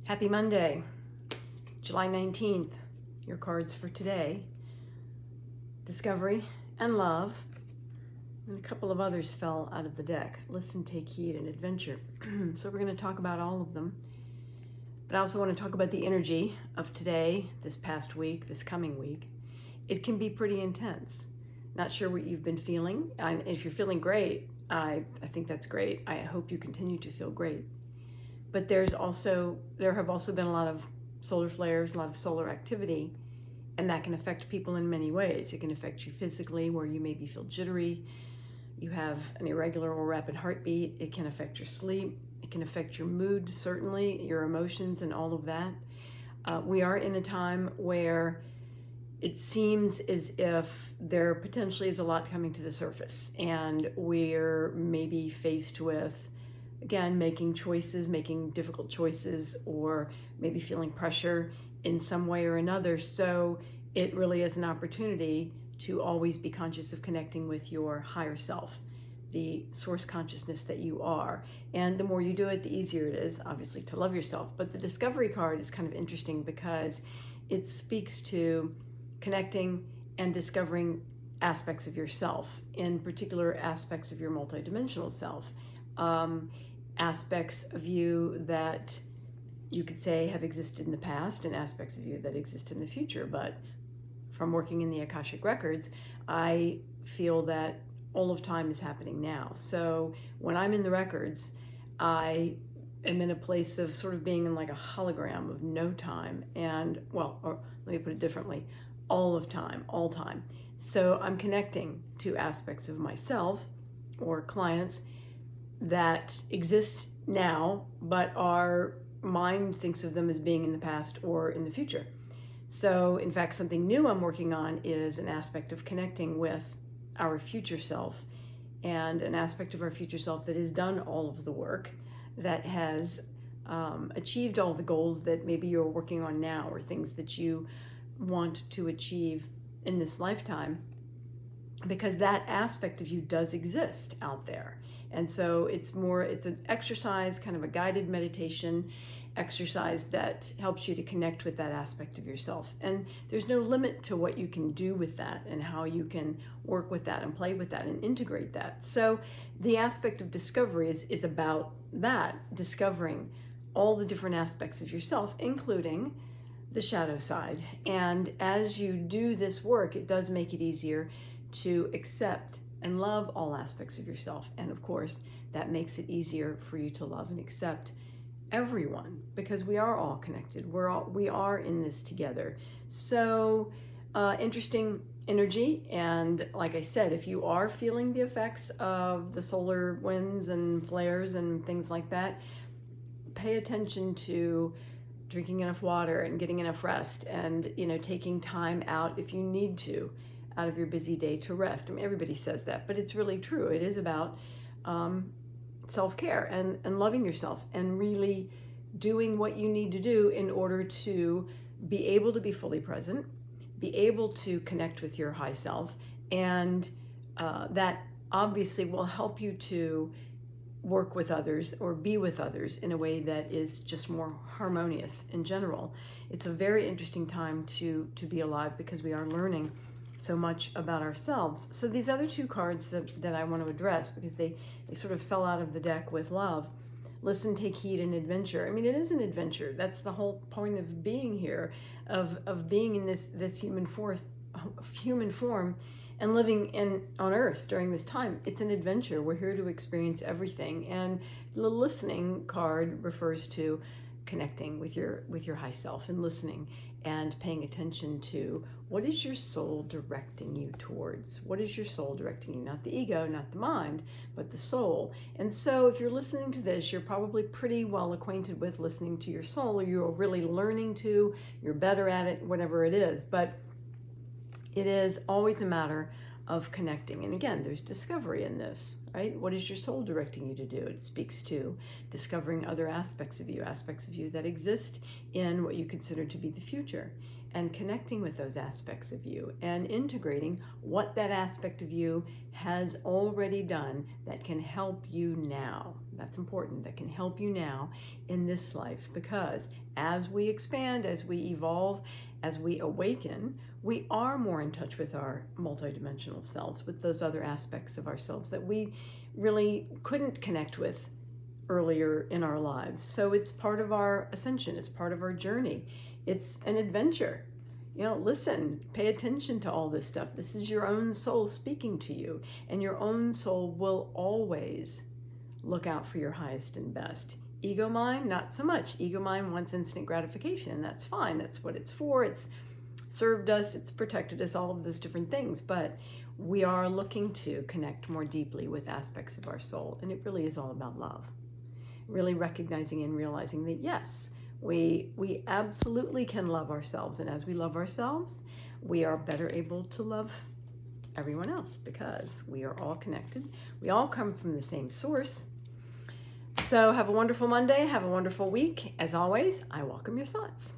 Happy Monday, July 19th. Your cards for today: discovery and love. And a couple of others fell out of the deck: listen, take heed, and adventure. So we're going to talk about all of them. But I also want to talk about the energy of today, this past week, this coming week. It can be pretty intense. Not sure what you've been feeling. If you're feeling great, I think that's great. I hope you continue to feel great. But there have also been a lot of solar flares, a lot of solar activity, and that can affect people in many ways. It can affect you physically, where you maybe feel jittery, you have an irregular or rapid heartbeat. It can affect your sleep. It can affect your mood, certainly, your emotions, and all of that. We are in a time where it seems as if there potentially is a lot coming to the surface, and we're maybe faced with, again, making difficult choices, or maybe feeling pressure in some way or another. So it really is an opportunity to always be conscious of connecting with your higher self, the source consciousness that you are. And the more you do it, the easier it is, obviously, to love yourself. But the discovery card is kind of interesting because it speaks to connecting and discovering aspects of yourself, in particular aspects of your multidimensional self. Aspects of you that you could say have existed in the past, and aspects of you that exist in the future. But from working in the Akashic records, I feel that all of time is happening now. So when I'm in the records, I am in a place of sort of being in like a hologram of no time, and, well, or let me put it differently, all of time, all time. So I'm connecting to aspects of myself or clients that exist now, but our mind thinks of them as being in the past or in the future. So, in fact, something new I'm working on is an aspect of connecting with our future self, and an aspect of our future self that has done all of the work, that has achieved all the goals that maybe you're working on now, or things that you want to achieve in this lifetime, because that aspect of you does exist out there. And so it's an exercise, kind of a guided meditation exercise that helps you to connect with that aspect of yourself. And there's no limit to what you can do with that, and how you can work with that and play with that and integrate that. So the aspect of discovery is about that, discovering all the different aspects of yourself, including the shadow side. And as you do this work, it does make it easier to accept and love all aspects of yourself. And of course, that makes it easier for you to love and accept everyone, because we are all connected. We are in this together. So interesting energy. And like I said, if you are feeling the effects of the solar winds and flares and things like that, pay attention to drinking enough water and getting enough rest, and taking time out, if you need to, out of your busy day to rest. I mean, everybody says that, but it's really true. It is about self-care and loving yourself, and really doing what you need to do in order to be able to be fully present, be able to connect with your high self, and that obviously will help you to work with others or be with others in a way that is just more harmonious in general. It's a very interesting time to be alive, because we are learning so much about ourselves. So these other two cards that I want to address, because they sort of fell out of the deck with love: listen, take heed, and adventure. I mean, it is an adventure. That's the whole point of being here, of being in this human form and living on Earth during this time. It's an adventure. We're here to experience everything. And the listening card refers to connecting with your high self, and listening and paying attention to what is your soul directing you towards. What is your soul directing you? Not the ego, not the mind, but the soul. And so if you're listening to this, you're probably pretty well acquainted with listening to your soul, or you're really learning to, you're better at it, whatever it is. But it is always a matter of connecting. And again, there's discovery in this. right? What is your soul directing you to do? It speaks to discovering other aspects of you that exist in what you consider to be the future, and connecting with those aspects of you and integrating what that aspect of you has already done that can help you now. That's important, that can help you now in this life, because as we expand, as we evolve, as we awaken, we are more in touch with our multidimensional selves, with those other aspects of ourselves that we really couldn't connect with earlier in our lives. So it's part of our ascension, it's part of our journey. It's an adventure. Listen, pay attention to all this stuff. This is your own soul speaking to you, and your own soul will always look out for your highest and best. Ego mind, not so much. Ego mind wants instant gratification, and that's fine. That's what it's for. It's served us, it's protected us, all of those different things. But we are looking to connect more deeply with aspects of our soul, and it really is all about love. Really recognizing and realizing that, yes, we absolutely can love ourselves, and as we love ourselves, we are better able to love everyone else, because we are all connected. We all come from the same source. So have a wonderful Monday, have a wonderful week. As always, I welcome your thoughts.